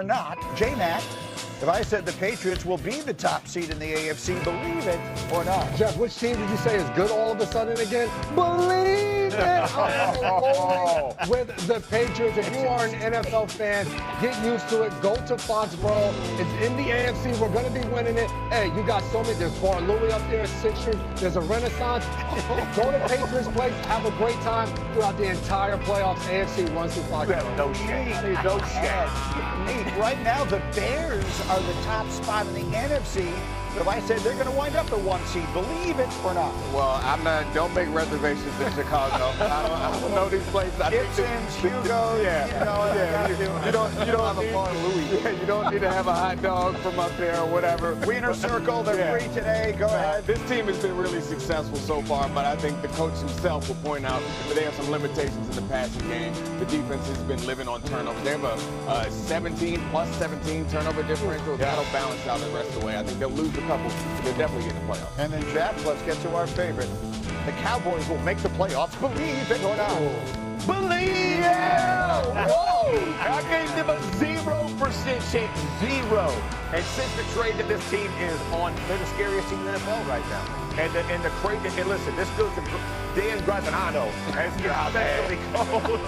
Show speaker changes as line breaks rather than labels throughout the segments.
or not, J-Mac, if I said the Patriots will be the top seed in the AFC, believe it or not.
Jeff, which team did you say is good all of a sudden again? Believe it! Oh, with the Patriots. If you are an NFL fan, get used to it. Go to Foxborough. It's in the AFC. We're going to be winning it. Hey, you got so many. There's Bar Louie up there, Sixers. There's a Renaissance. Go to Patriots Place. Have a great time throughout the entire playoffs. AFC runs through Foxborough.
No shade. No shade. Right now, the Bears are the top spot in the NFC. If I said they're going to wind up the 1 seed, believe it or not.
Well, I'm not. Don't make reservations in Chicago. I don't know these places.
Gibson's, Hugo.
Yeah. You don't need to have a hot dog from up there or whatever.
Wiener Circle, they're free today. Go ahead.
This team has been really successful so far, but I think the coach himself will point out that they have some limitations in the passing game. The defense has been living on turnovers. They have a 17 turnover differential. That'll balance out the rest of the way. I think they'll lose a couple. They'll definitely get in the playoffs.
And then, Jeff, let's get to our favorite. The Cowboys will make the playoffs. Believe it or not.
Believe it! Whoa! I gave them a 0% chance. 0. And since the trade that this team is on, they're the scariest team in the NFL right now. And the crazy, and listen, this goes to Dan Graziano, as he's affectionately called.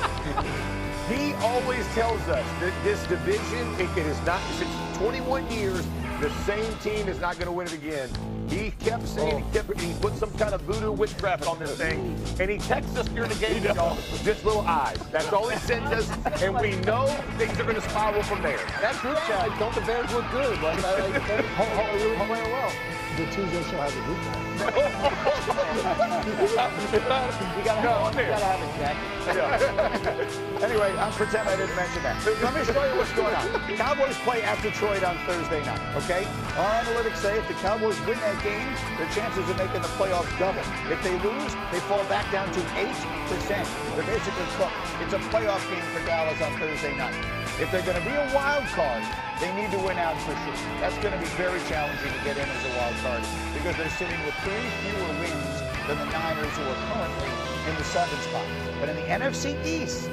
He always tells us that this division, it is not, since 21 years, the same team is not going to win it again. He kept saying, he put some kind of voodoo witchcraft on this thing, and he texts us during the game, y'all, just little eyes. That's all he sends us, and we know things are going to spiral from there.
That's good, Chad. Don't the Bears look good? Like, you're playing well. The Tuesday show has a group chat.
You gotta have it, Jack. Anyway, I'll pretend I didn't mention that. Let me show you what's going on. The Cowboys play at Detroit on Thursday night, okay? Our analytics say if the Cowboys win that game, their chances of making the playoffs double. If they lose, they fall back down to 8%. They're basically cooked. It's a playoff game for Dallas on Thursday night. If they're going to be a wild card, they need to win out for sure. That's going to be very challenging to get in as a wild card because they're sitting with 3 fewer wins than the Niners, who are currently in the 7th spot. But in the NFC East,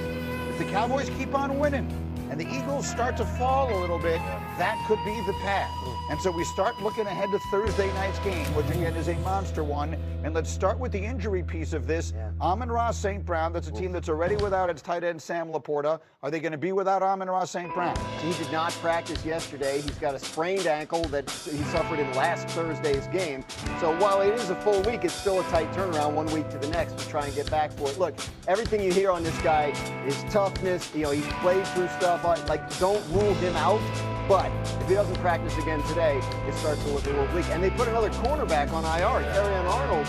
if the Cowboys keep on winning and the Eagles start to fall a little bit, that could be the path. And so we start looking ahead to Thursday night's game, which again is a monster one. And let's start with the injury piece of this. Amon-Ra St. Brown, that's a team that's already without its tight end Sam Laporta. Are they going to be without Amon-Ra St. Brown?
He did not practice yesterday. He's got a sprained ankle that he suffered in last Thursday's game. So while it is a full week, it's still a tight turnaround 1 week to the next to try and get back for it. Look, everything you hear on this guy is toughness. You know, he's played through stuff. Like, don't rule him out. But if he doesn't practice again today, it starts to look a little bleak. And they put another cornerback on IR, Carrion Arnold,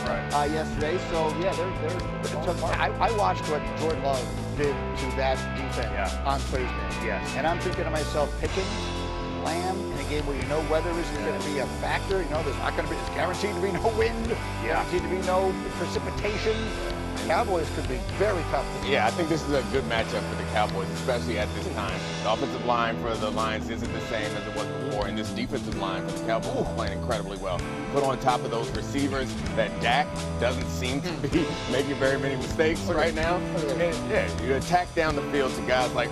yesterday. So, yeah, they're
I watched what Jordan Love did to that defense on Thursday.
Yes.
And I'm thinking to myself, Pickens, Lamb, in a game where you know weather isn't going to be a factor. You know, there's not going to be, it's guaranteed to be no wind, guaranteed to be no precipitation. Cowboys could be very tough.
Yeah, I think this is a good matchup for the Cowboys, especially at this time. The offensive line for the Lions isn't the same as it was before, and this defensive line for the Cowboys is playing incredibly well. Put on top of those receivers that Dak doesn't seem to be making very many mistakes right now. And you attack down the field to guys like,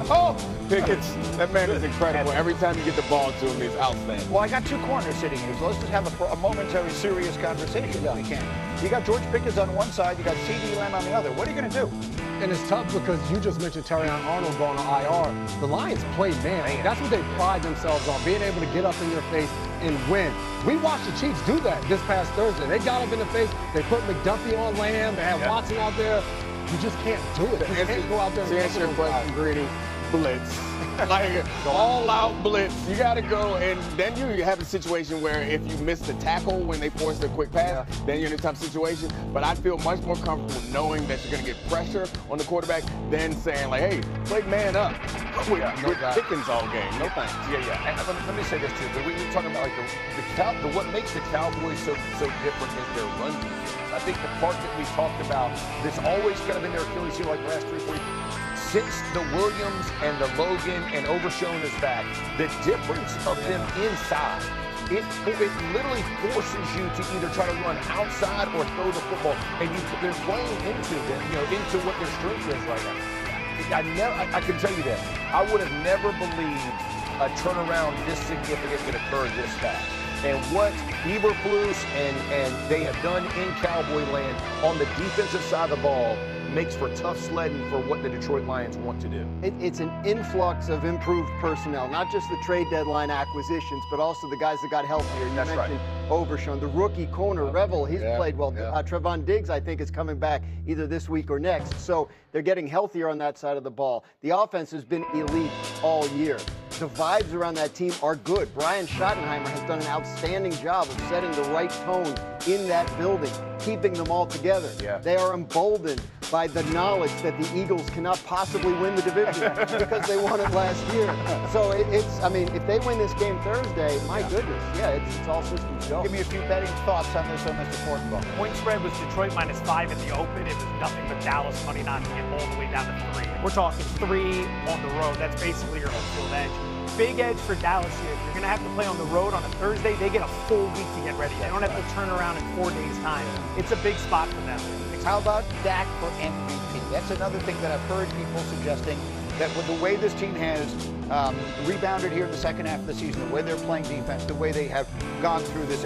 Pickens. That man is incredible. Every time you get the ball to him, he's outstanding.
Well, I got 2 corners sitting here, so let's just have a momentary serious conversation if we can. You got George Pickens on one side, you got CeeDee Lamb on the other. What are you going to do?
And it's tough because you just mentioned Carrion Arnold going to IR. The Lions play man. That's what they pride themselves on, being able to get up in your face and win. We watched the Chiefs do that this past Thursday. They got up in the face. They put McDuffie on Lamb. They had Watson out there. You just can't do it. You can't go out there and
to answer your question, Greedy, blitz. Like, all-out blitz. You got to go, and then you have a situation where if you miss the tackle when they force the quick pass, then you're in a tough situation. But I'd feel much more comfortable knowing that you're going to get pressure on the quarterback than saying, like, hey, play man up with Pickens all game. No thanks.
And let me say this, too. We were talking about, like, what makes the Cowboys so different is their run defense. I think the part that we talked about that's always kind of been their Achilles heel, like the last 3 or 4 years, since the Williams and the Logan and Overshown is back, the difference of them inside, it literally forces you to either try to run outside or throw the football, and they're playing into them, into what their strength is right now. I can tell you this, I would have never believed a turnaround this significant can occur this fast. And what Eberflus and they have done in Cowboy land on the defensive side of the ball makes for tough sledding for what the Detroit Lions want to do.
It's an influx of improved personnel, not just the trade deadline acquisitions, but also the guys that got healthier. You mentioned Overshown, the rookie corner, Revel, he's played well. Trevon Diggs, I think, is coming back either this week or next. So they're getting healthier on that side of the ball. The offense has been elite all year. The vibes around that team are good. Brian Schottenheimer has done an outstanding job of setting the right tone in that building, keeping them all together. They are emboldened by the knowledge that the Eagles cannot possibly win the division because they won it last year. So I mean, if they win this game Thursday, my goodness, it's all systems go.
Give me a few betting thoughts on this important ball.
Point spread was Detroit -5 in the open. It was nothing but Dallas money not to get all the way down to 3. We're talking 3 on the road. That's basically your home field edge. Big edge for Dallas here. If you're going to have to play on the road on a Thursday, they get a full week to get ready. They don't have to turn around in 4 days' time. It's a big spot for them.
How about Dak for MVP? That's another thing that I've heard people suggesting, that with the way this team has rebounded here in the second half of the season, the way they're playing defense, the way they have gone through this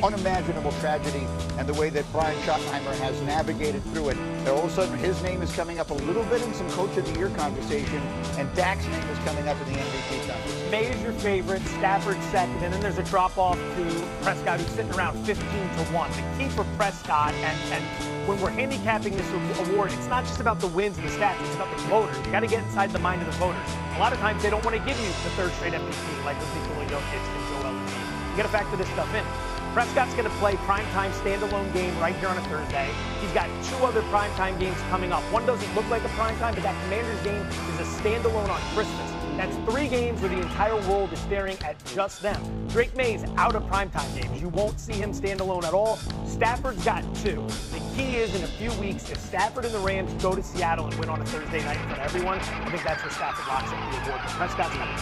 unimaginable tragedy, and the way that Brian Schottenheimer has navigated through it, that all of a sudden his name is coming up a little bit in some Coach of the Year conversation, and Dak's name is coming up in the MVP conversation.
May is your favorite, Stafford second, and then there's a drop-off to Prescott, who's sitting around 15-1. The key for Prescott, and when we're handicapping this award, it's not just about the wins and the stats, it's about the voters. You got to get inside the mind of the voters. A lot of times they don't want to give you the third straight MVP like with Nikola Jokic and Joel Embiid. You got to factor this stuff in. Prescott's going to play primetime standalone game right here on a Thursday. He's got 2 other primetime games coming up. One doesn't look like a primetime, but that Commanders game is a standalone on Christmas. That's 3 games where the entire world is staring at just them. Drake May's out of primetime games. You won't see him stand alone at all. Stafford's got 2. The key is in a few weeks, if Stafford and the Rams go to Seattle and win on a Thursday night in front of everyone, I think that's where Stafford locks up the award. But Prescott's got it.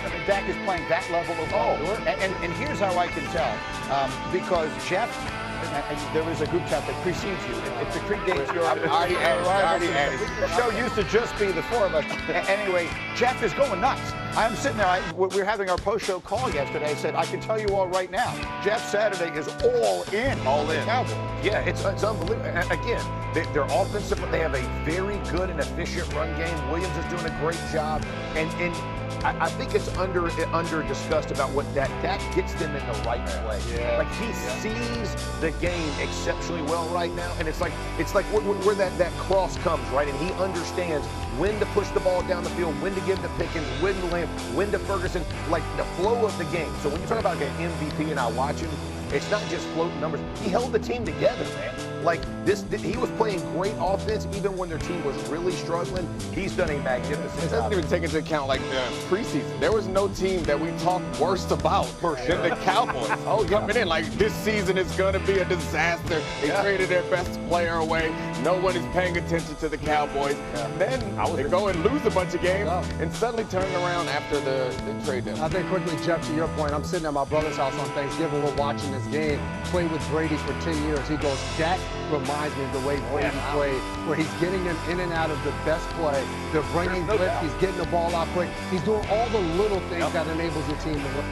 I mean, Dak is playing that level of ball. And here's how I can tell. Because Jeff, and there is a group chat that precedes you. It predates your arrival. The show used to just be the 4 of us. Anyway, Jeff is going nuts. I'm sitting there. We were having our post-show call yesterday. I said, I can tell you all right now, Jeff Saturday is all in. All in. Cowboys. Yeah, it's unbelievable. And again, they're offensive, but they have a very good and efficient run game. Williams is doing a great job. And I think it's under discussed about what Dak gets them in the right place. Like he sees the game exceptionally well right now, and it's like where that cross comes, right? And he understands when to push the ball down the field, when to give to Pickens, when to Lamb, when to Ferguson, like the flow of the game. So when you talk about an MVP and I watch him, it's not just floating numbers. He held the team together, man. Like he was playing great offense even when their team was really struggling. He's done a magnificent job.
It doesn't even take into account like the preseason. There was no team that we talked worst about than the Cowboys. Coming in like this season is going to be a disaster. They traded their best player away. No one is paying attention to the Cowboys. Then they go and lose a bunch of games and suddenly turn around after the trade deadline.
I think quickly, Jeff, to your point, I'm sitting at my brother's house on Thanksgiving. We're watching this game. Played with Brady for 10 years. He goes, Dak reminds me of the way Brady played, where he's getting them in and out of the best play. They're bringing blitz. He's getting the ball out quick. He's doing all the little things that enables your team to win.